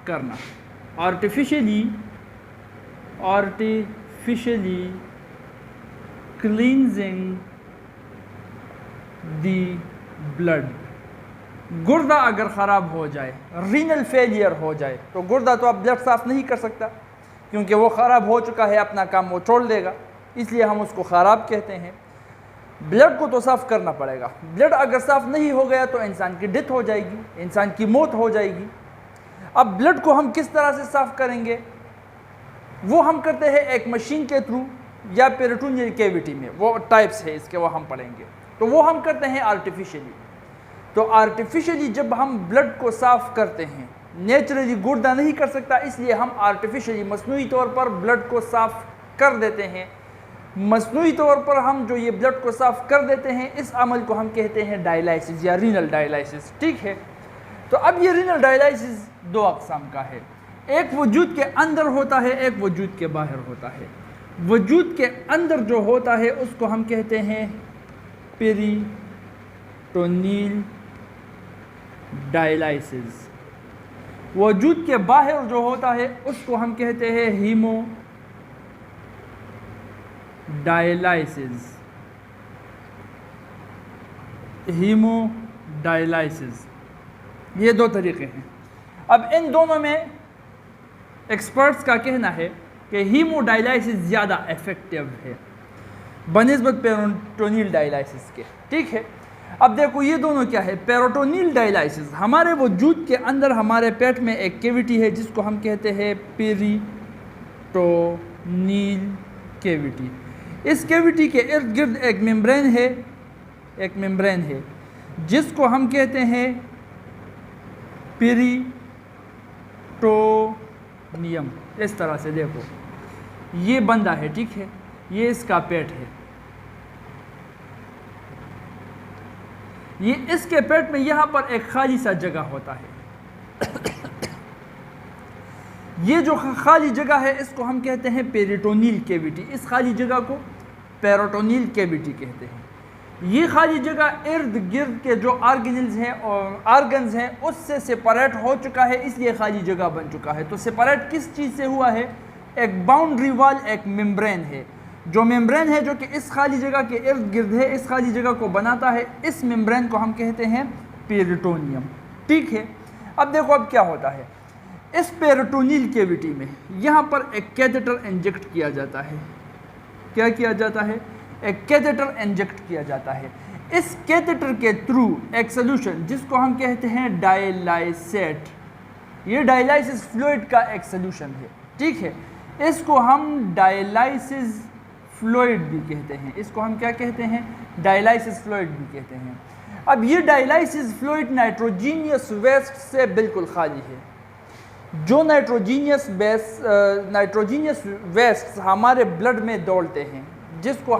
करना, artificially cleansing the blood. गुर्दा अगर ख़राब हो जाए, रीनल फेलियर हो जाए, तो गुर्दा तो अब ब्लड साफ़ नहीं कर सकता क्योंकि वो ख़राब हो चुका है, अपना काम वो छोड़ देगा, इसलिए हम उसको ख़राब कहते हैं। ब्लड को तो साफ़ करना पड़ेगा। ब्लड अगर साफ़ नहीं हो गया तो इंसान की डेथ हो जाएगी, इंसान की मौत हो जाएगी। अब ब्लड को हम किस तरह से साफ़ करेंगे? वो हम करते हैं एक मशीन के थ्रू या पेरिटोनियल कैविटी में, वो टाइप्स है इसके, वो हम पढ़ेंगे। तो वो हम करते हैं आर्टिफिशियली। तो आर्टिफिशियली जब हम ब्लड को साफ़ करते हैं, नेचुरली गुर्दा नहीं कर सकता, इसलिए हम आर्टिफिशियली मसनूई तौर पर ब्लड को साफ़ कर देते हैं। मसनूई तौर पर हम जो ये ब्लड को साफ़ कर देते हैं, इस अमल को हम कहते हैं डायलाइसिस या रीनल डायलाइसिस। ठीक है, तो अब ये रीनल डायलाइसिस दो अक़साम का है, एक वजूद के अंदर होता है, एक वजूद के बाहर होता है। वजूद के अंदर जो होता है उसको हम कहते हैं पेरिटोनियल डायलाइसिस। वजूद के बाहर जो होता है उसको हम कहते हैं हीमोडायलाइसिस। हीमोडायलाइसिस, ये दो तरीक़े हैं। अब इन दोनों में एक्सपर्ट्स का कहना है कि हीमोडायलाइसिस ज़्यादा इफ़ेक्टिव है बनिस्बत पेरिटोनियल डायलाइसिस के। ठीक है, अब देखो ये दोनों क्या है। पेरिटोनियल डायलाइसिस, हमारे वजूद के अंदर हमारे पेट में एक कैविटी है जिसको हम कहते हैं पेरिटोनियल कैविटी। इस कैविटी के इर्द गिर्द एक मेम्ब्रेन है जिसको हम कहते हैं पेरिटोनियम। इस तरह से देखो, ये बंदा है, ठीक है, ये इसका पेट है, ये इसके पेट में यहाँ पर एक खाली सा जगह होता है। ये जो खाली जगह है इसको हम कहते हैं पेरिटोनियल कैविटी। इस खाली जगह को पेरिटोनियल कैविटी कहते हैं। ये खाली जगह इर्द गिर्द के जो ऑर्गेनल्स हैं और आर्गन्स हैं उससे सेपरेट हो चुका है, इसलिए खाली जगह बन चुका है। तो सेपरेट किस चीज़ से हुआ है? एक बाउंड्री वाल, एक मेम्ब्रेन है। जो मेम्ब्रेन है जो कि इस खाली जगह के इर्द गिर्द है, इस खाली जगह को बनाता है, इस मेम्ब्रेन को हम कहते हैं पेरिटोनियम। ठीक है, अब देखो अब क्या होता है। इस पेरिटोनियल कैविटी में यहाँ पर एक कैथेटर इंजेक्ट किया जाता है। क्या किया जाता है? एक कैथेटर इंजेक्ट किया जाता है। इस कैथेटर के थ्रू एक सोल्यूशन जिसको हम कहते हैं डायलाइसेट, ये डायलाइसिस फ्लूइड का एक सोल्यूशन है। ठीक है, इसको हम डायलाइसिस फ्लूइड भी कहते हैं। इसको हम क्या कहते हैं? डायलाइसिस फ्लूइड भी कहते हैं। अब ये डायलाइसिस फ्लूइड नाइट्रोजीनियस वेस्ट से बिल्कुल खाली है। जो नाइट्रोजीनियस वेस्ट हमारे ब्लड में दौड़ते हैं, जिसको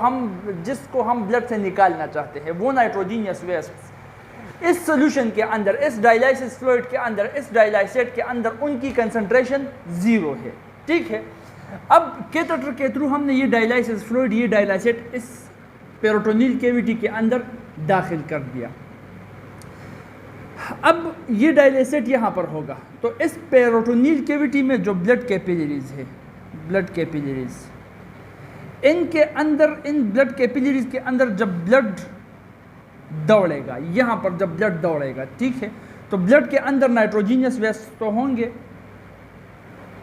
हम ब्लड से निकालना चाहते हैं, वो नाइट्रोजीनियस वेस्ट इस सोल्यूशन के अंदर, इस डायलाइसिस फ्लूइड के अंदर, इस डायलाइसेट के अंदर उनकी कंसंट्रेशन 0 है। ठीक है, अब कैथेटर के थ्रू हमने ये डायलाइसिस फ्लूइड, ये डायलाइसेट इस पेरिटोनियल कैविटी के अंदर दाखिल कर दिया। अब ये डायलाइसेट यहाँ पर होगा, तो इस पेरिटोनियल कैविटी में जो ब्लड कैपिलरीज है, ब्लड कैपिलरीज, इनके अंदर, इन ब्लड कैपिलरीज के अंदर जब ब्लड दौड़ेगा, यहाँ पर जब ब्लड दौड़ेगा, ठीक है, तो ब्लड के अंदर नाइट्रोजीनियस वेस्ट तो होंगे,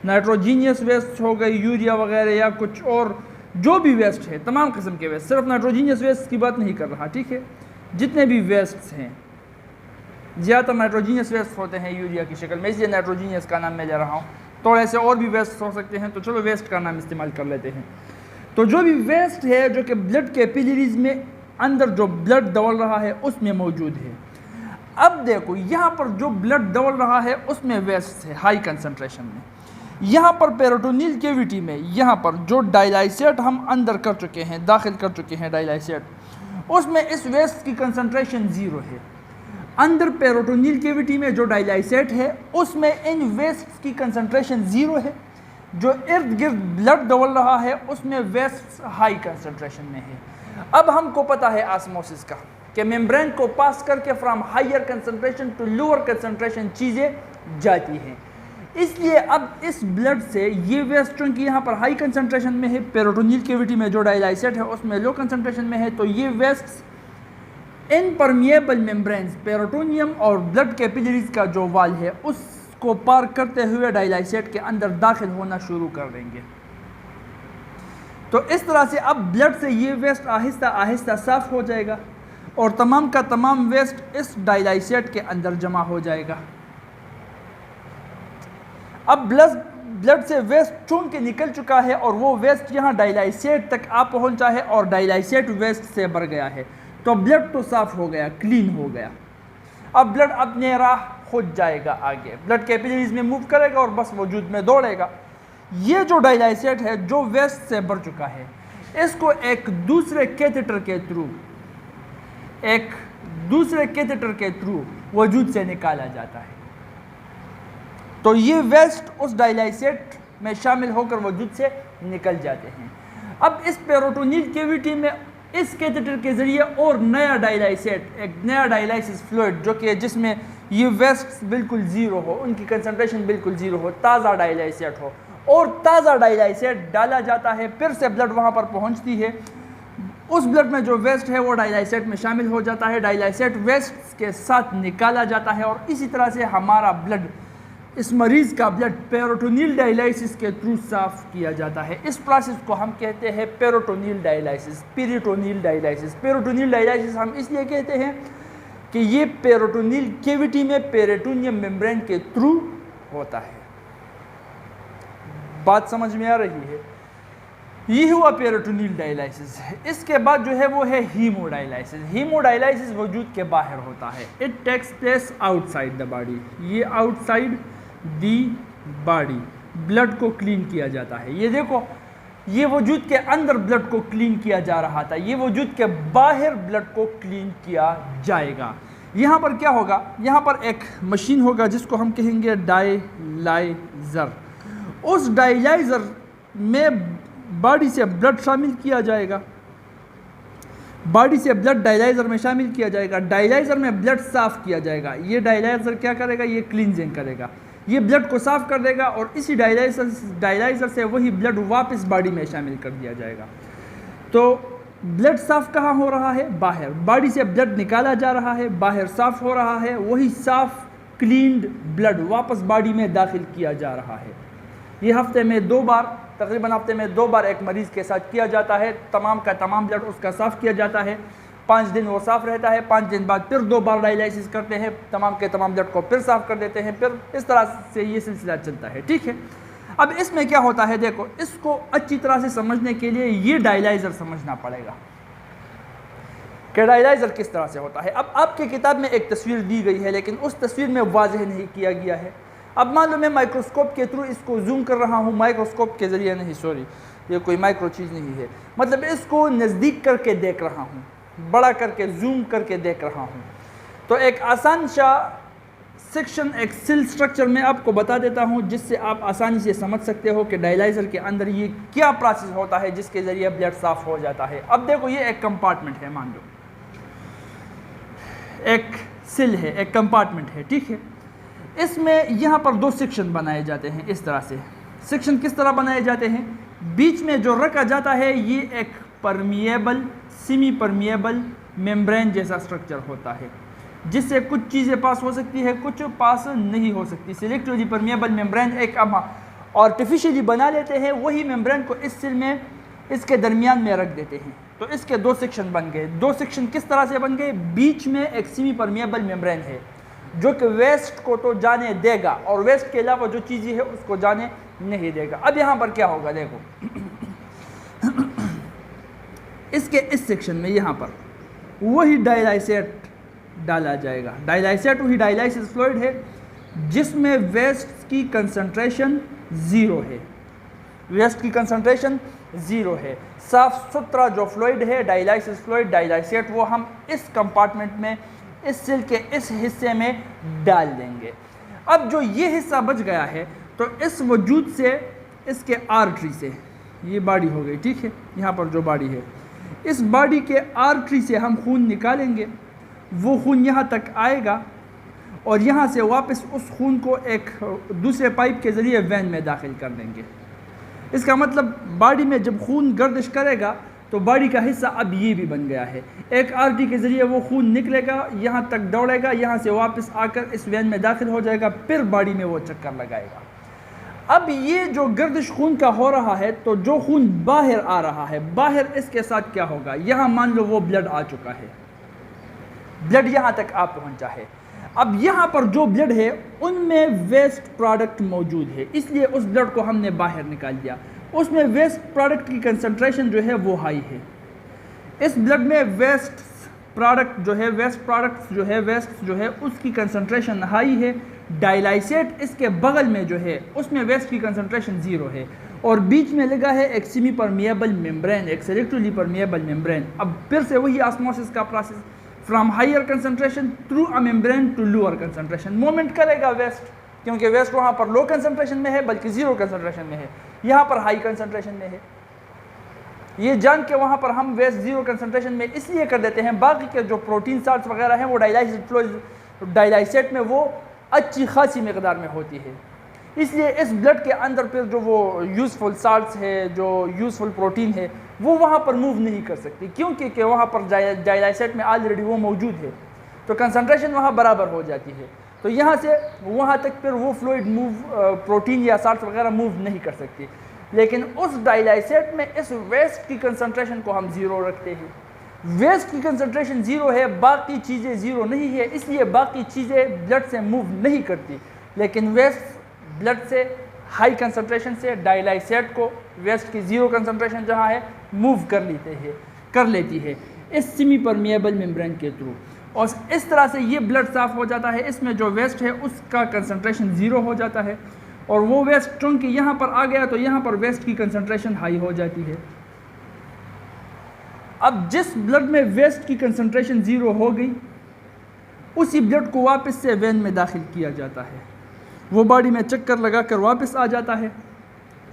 नाइट्रोजीनियस वेस्ट हो गई, यूरिया वगैरह या कुछ और जो भी वेस्ट है, तमाम किस्म के वेस्ट, सिर्फ नाइट्रोजीनियस वेस्ट की बात नहीं कर रहा। ठीक है, जितने भी वेस्ट हैं, ज़्यादातर नाइट्रोजीनियस वेस्ट होते हैं यूरिया की शक्ल में, इसलिए नाइट्रोजीनियस का नाम मैं ले रहा हूँ। थोड़े से और भी वेस्ट हो सकते हैं, तो चलो वेस्ट का नाम इस्तेमाल कर लेते हैं। तो जो भी वेस्ट है जो कि ब्लड कैपिलरीज में अंदर जो ब्लड दौड़ रहा है उसमें मौजूद है। अब देखो यहाँ पर जो ब्लड दौड़ रहा है उसमें वेस्ट है हाई कंसंट्रेशन में। यहाँ पर पेरिटोनियल कैविटी में यहाँ पर जो डायलाइसेट हम अंदर कर चुके हैं, दाखिल कर चुके हैं डायलाइसेट, उसमें इस वेस्ट की कंसंट्रेशन 0 है। अंदर पेरिटोनियल कैविटी में जो डायलाइसेट है उसमें इन वेस्ट की कंसंट्रेशन 0 है। जो इर्द गिर्द ब्लड दौड़ रहा है उसमें वेस्ट हाई कंसंट्रेशन में है। अब हमको पता है ऑस्मोसिस का कि मेम्ब्रेन को पास करके from higher concentration to lower concentration चीज़ें जाती हैं। इसलिए अब इस ब्लड से ये वेस्ट चूँकि यहाँ पर हाई कंसनट्रेशन में है, पेरिटोनियल कैविटी में जो डायलाइसेट है उसमें लो कंसनट्रेशन में है, तो ये वेस्ट इनपरमिएबल मेम्ब्रेन्स पेरिटोनियम और ब्लड कैपिलरीज का जो वाल है उसको पार करते हुए डायलाइसेट के अंदर दाखिल होना शुरू कर देंगे। तो इस तरह से अब ब्लड से ये वेस्ट आहिस्ता आहिस्ता साफ हो जाएगा और तमाम का तमाम वेस्ट इस डायलाइसेट के अंदर जमा हो जाएगा। अब ब्लड से वेस्ट चून के निकल चुका है और वो वेस्ट यहाँ डायलाइसेट तक आ पहुँचा है और डायलाइसेट वेस्ट से भर गया है, तो ब्लड तो साफ हो गया, क्लीन हो गया। अब ब्लड अपने राह खुद जाएगा आगे, ब्लड कैपिलरीज में मूव करेगा और बस वजूद में दौड़ेगा। ये जो डायलाइसेट है जो वेस्ट से भर चुका है, इसको एक दूसरे कैथेटर के थ्रू वजूद से निकाला जाता है। तो ये वेस्ट उस डायलाइसेट में शामिल होकर वजूद से निकल जाते हैं। अब इस पेरिटोनियल कैविटी में इस कैथेटर के जरिए और नया डायलाइसेट, एक नया डायलाइसिस फ्लूइड जो कि जिसमें ये वेस्ट बिल्कुल ज़ीरो हो, उनकी कंसंट्रेशन बिल्कुल ज़ीरो हो, ताज़ा डायलाइसेट हो, और ताज़ा डायलाइसेट डाला जाता है। फिर से ब्लड वहाँ पर पहुँचती है, उस ब्लड में जो वेस्ट है वो डायलाइसेट में शामिल हो जाता है, डायलाइसेट वेस्ट के साथ निकाला जाता है और इसी तरह से हमारा ब्लड, इस मरीज़ का ब्लड पेरिटोनियल डायलाइसिस के थ्रू साफ किया जाता है। इस प्रोसेस को हम कहते हैं peritoneal dialysis, peritoneal dialysis. Peritoneal dialysis हम इसलिए कहते हैं कि ये पेरिटोनियल कैविटी में पेरिटोनियम मेम्ब्रेन के थ्रू होता है। बात समझ में आ रही है? ये हुआ पेरिटोनियल डायलाइसिस। इसके बाद जो है वो है हीमोडायलाइसिस। हीमोडायलाइसिस वजूद के बाहर होता है, it takes place outside the body. ये आउटसाइड दी बॉडी ब्लड को क्लीन किया जाता है। ये देखो, ये वजूद के अंदर ब्लड को क्लीन किया जा रहा था, ये वजूद के बाहर ब्लड को क्लीन किया जाएगा। यहाँ पर क्या होगा, यहाँ पर एक मशीन होगा जिसको हम कहेंगे डायलाइज़र। उस डायलाइज़र में बॉडी से ब्लड शामिल किया जाएगा, बॉडी से ब्लड डायलाइज़र में शामिल किया जाएगा, डायलाइज़र में ब्लड साफ़ किया जाएगा। ये डायलाइज़र क्या करेगा, ये क्लींजिंग करेगा, ये ब्लड को साफ़ कर देगा और इसी डायलाइज़र से वही ब्लड वापस बॉडी में शामिल कर दिया जाएगा। तो ब्लड साफ़ कहाँ हो रहा है, बाहर। बॉडी से ब्लड निकाला जा रहा है, बाहर साफ़ हो रहा है, वही साफ़ क्लीन्ड ब्लड वापस बॉडी में दाखिल किया जा रहा है। ये हफ्ते में 2 बार, तकरीबन हफ्ते में 2 बार एक मरीज़ के साथ किया जाता है। तमाम का तमाम ब्लड उसका साफ़ किया जाता है, 5 दिन वो साफ़ रहता है, 5 दिन बाद फिर 2 बार डायलाइसिस करते हैं, तमाम के तमाम ब्लड को फिर साफ़ कर देते हैं, फिर इस तरह से ये सिलसिला चलता है। ठीक है, अब इसमें क्या होता है, देखो, इसको अच्छी तरह से समझने के लिए ये डायलाइज़र समझना पड़ेगा कि डायलाइज़र किस तरह से होता है। अब आपकी किताब में एक तस्वीर दी गई है लेकिन उस तस्वीर में वाज़ेह नहीं किया गया है। अब मान लो मैं माइक्रोस्कोप के थ्रू इसको जूम कर रहा हूँ, माइक्रोस्कोप के ज़रिए नहीं, सॉरी, ये कोई माइक्रो चीज़ नहीं है, मतलब इसको नज़दीक करके देख रहा हूँ, बड़ा करके जूम करके देख रहा हूँ। तो एक आसान सा सेक्शन, एक सेल स्ट्रक्चर में आपको बता देता हूँ जिससे आप आसानी से समझ सकते हो कि डायलाइज़र के अंदर ये क्या प्रोसेस होता है जिसके ज़रिए ब्लड साफ़ हो जाता है। अब देखो, ये एक कंपार्टमेंट है, मान लो एक सेल है, एक कंपार्टमेंट है, ठीक है। इसमें यहाँ पर 2 सेक्शन बनाए जाते हैं इस तरह से। सेक्शन किस तरह बनाए जाते हैं, बीच में जो रखा जाता है ये एक परमिएबल, सेमी परमिएबल मेम्ब्रेन जैसा स्ट्रक्चर होता है जिससे कुछ चीज़ें पास हो सकती है, कुछ पास नहीं हो सकती। सिलेक्टिवली परमिएबल मेम्ब्रेन एक हम आर्टिफिशियली बना लेते हैं, वही मेम्ब्रेन को इस सेल में, इसके दरमियान में रख देते हैं। तो इसके 2 सेक्शन बन गए। 2 सेक्शन किस तरह से बन गए, बीच में एक सेमी परमिएबल मेम्ब्रेन है जो कि वेस्ट को तो जाने देगा और वेस्ट के अलावा जो चीज़ें है उसको जाने नहीं देगा। अब यहाँ पर क्या होगा, देखो इसके इस सेक्शन में यहाँ पर वही डायलाइसेट डाला जाएगा। डायलाइसेट वही डायलाइसिस फ्लूइड है जिसमें वेस्ट की कंसंट्रेशन 0 है, वेस्ट की कंसंट्रेशन 0 है। साफ सुथरा जो फ्लूइड है डायलाइसिस फ्लूइड, डायलाइसेट, वो हम इस कंपार्टमेंट में, इस सेल के इस हिस्से में डाल देंगे। अब जो ये हिस्सा बच गया है तो इस वजूद से, इसके आर्टरी से, ये बॉडी हो गई, ठीक है, यहाँ पर जो बॉडी है, इस बॉडी के आर्टरी से हम खून निकालेंगे, वो खून यहाँ तक आएगा और यहाँ से वापस उस खून को एक दूसरे पाइप के ज़रिए वैन में दाखिल कर देंगे। इसका मतलब बॉडी में जब खून गर्दिश करेगा तो बॉडी का हिस्सा अब ये भी बन गया है। एक आर्टरी के ज़रिए वो खून निकलेगा, यहाँ तक दौड़ेगा, यहाँ से वापस आकर इस वैन में दाखिल हो जाएगा, फिर बॉडी में वो चक्कर लगाएगा। अब ये जो गर्दिश खून का हो रहा है, तो जो खून बाहर आ रहा है, बाहर इसके साथ क्या होगा, यहाँ मान लो वो ब्लड आ चुका है, ब्लड यहाँ तक आ पहुँचा है। अब यहाँ पर जो ब्लड है उनमें वेस्ट प्रोडक्ट मौजूद है, इसलिए उस ब्लड को हमने बाहर निकाल दिया। उसमें वेस्ट प्रोडक्ट की कंसंट्रेशन जो है वो हाई है। इस ब्लड में वेस्ट प्रोडक्ट जो है उसकी कंसंट्रेशन हाई है। डायलाइसेट इसके बगल में जो है उसमें वेस्ट की कंसंट्रेशन 0 है और बीच में लगा है एक सेमी परमिएबल मेम्ब्रेन, एक सेलेक्टिवली परमिएबल मेम्ब्रेन। अब फिर से वही ऑस्मोसिस का process, from higher concentration through a membrane to lower concentration. Movement करेगा वेस्ट, क्योंकि वेस्ट वहाँ पर लो कंसंट्रेशन में है, बल्कि 0 कंसंट्रेशन में है, यहाँ पर हाई कंसंट्रेशन में है। ये जान के वहाँ पर हम वेस्ट 0 कंसंट्रेशन में इसलिए कर देते हैं। बाकी के जो प्रोटीन साल्ट्स वगैरह हैं वो डायलाइसेट में वो अच्छी खासी मकदार में होती है, इसलिए इस ब्लड के अंदर फिर जो वो यूज़फुल साल्ट्स है, जो यूज़फुल प्रोटीन है, वो वहाँ पर मूव नहीं कर सकती, क्योंकि वहाँ पर डायलाइसेट में ऑलरेडी वो मौजूद है, तो कंसंट्रेशन वहाँ बराबर हो जाती है। तो यहाँ से वहाँ तक फिर वो फ्लूइड प्रोटीन या साल्ट्स वगैरह मूव नहीं कर सकती। लेकिन उस डायलाइसेट में इस वेस्ट की कंसंट्रेशन को हम 0 रखते हैं। वेस्ट की कंसंट्रेशन 0 है, बाकी चीज़ें 0 नहीं है, इसलिए बाकी चीज़ें ब्लड से मूव नहीं करती। लेकिन वेस्ट ब्लड से हाई कंसंट्रेशन से डायलाइसेट को वेस्ट की 0 कंसंट्रेशन जहाँ है मूव कर लेती है इस सेमी परमिएबल मेम्ब्रेन के थ्रू, और इस तरह से ये ब्लड साफ़ हो जाता है। इसमें जो वेस्ट है उसका कंसंट्रेशन 0 हो जाता है, और वो वेस्ट चूँकि यहाँ पर आ गया तो यहाँ पर वेस्ट की कंसंट्रेशन हाई हो जाती है। अब जिस ब्लड में वेस्ट की कंसंट्रेशन 0 हो गई, उसी ब्लड को वापस से वेन में दाखिल किया जाता है। वो बॉडी में चक्कर लगा कर वापस आ जाता है,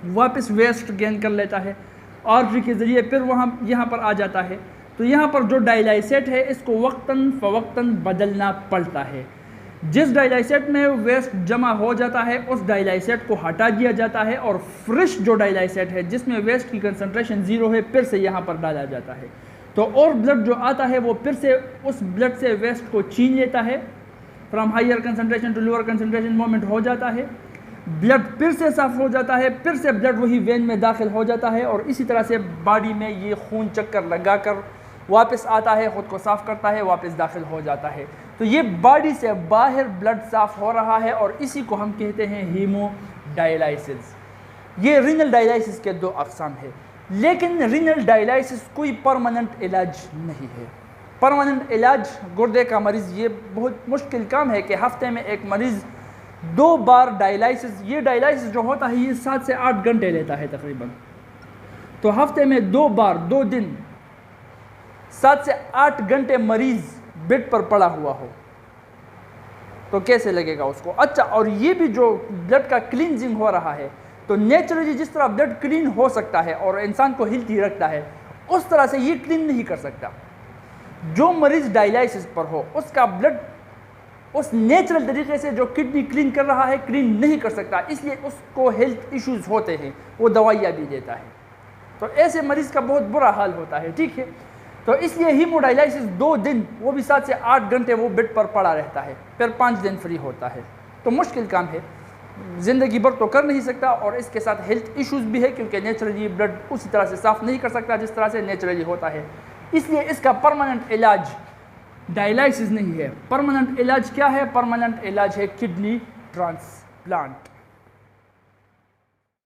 वापस वेस्ट गेन कर लेता है आर्टरी के ज़रिए, फिर यहाँ पर आ जाता है। तो यहाँ पर जो डायलाइसेट है इसको वक्तन फ़वक्तन बदलना पड़ता है। जिस डायलाइसेट में वेस्ट जमा हो जाता है उस डायलाइसेट को हटा दिया जाता है, और फ्रेश जो डायलाइसेट है जिसमें वेस्ट की कंसंट्रेशन 0 है फिर से यहाँ पर डाला जाता है। तो और ब्लड जो आता है वो फिर से उस ब्लड से वेस्ट को छीन लेता है, from higher concentration to lower concentration movement हो जाता है, ब्लड फिर से साफ हो जाता है, फिर से ब्लड वही वेन में दाखिल हो जाता है, और इसी तरह से बॉडी में ये खून चक्कर लगा कर वापस आता है, ख़ुद को साफ़ करता है, वापस दाखिल हो जाता है। तो ये बॉडी से बाहर ब्लड साफ़ हो रहा है, और इसी को हम कहते हैं हीमोडायलाइसिस। ये रीनल डायलाइसिस के 2 अक़साम है, लेकिन रीनल डायलाइसिस कोई परमानेंट इलाज नहीं है। परमानेंट इलाज गुर्दे का मरीज़, ये बहुत मुश्किल काम है कि हफ्ते में एक मरीज़ 2 बार डायलाइसिस, ये डायलाइसिस जो होता है ये 7 से 8 घंटे लेता है तकरीबन। तो हफ्ते में 2 बार 2 दिन 7 से 8 घंटे मरीज़ बेड पर पड़ा हुआ हो तो कैसे लगेगा उसको। अच्छा, और ये भी जो ब्लड का क्लींजिंग हो रहा है, तो नेचुरली जिस तरह ब्लड क्लीन हो सकता है और इंसान को हेल्थी रखता है, उस तरह से ये क्लीन नहीं कर सकता। जो मरीज़ डायलाइसिस पर हो उसका ब्लड उस नेचुरल तरीके से जो किडनी क्लीन कर रहा है क्लीन नहीं कर सकता, इसलिए उसको हेल्थ इश्यूज़ होते हैं, वो दवाइयाँ भी देता है। तो ऐसे मरीज़ का बहुत बुरा हाल होता है, ठीक है। तो इसलिए हीमोडायलाइसिस 2 दिन, वो भी 7 से 8 घंटे वो बेड पर पड़ा रहता है, फिर 5 दिन फ्री होता है। तो मुश्किल काम है, ज़िंदगी भर तो कर नहीं सकता, और इसके साथ हेल्थ इश्यूज़ भी है, क्योंकि नेचुरली ब्लड उसी तरह से साफ़ नहीं कर सकता जिस तरह से नेचुरली होता है। इसलिए इसका परमानेंट इलाज डायलाइसिस नहीं है। परमानेंट इलाज क्या है? परमानेंट इलाज है किडनी ट्रांसप्लांट।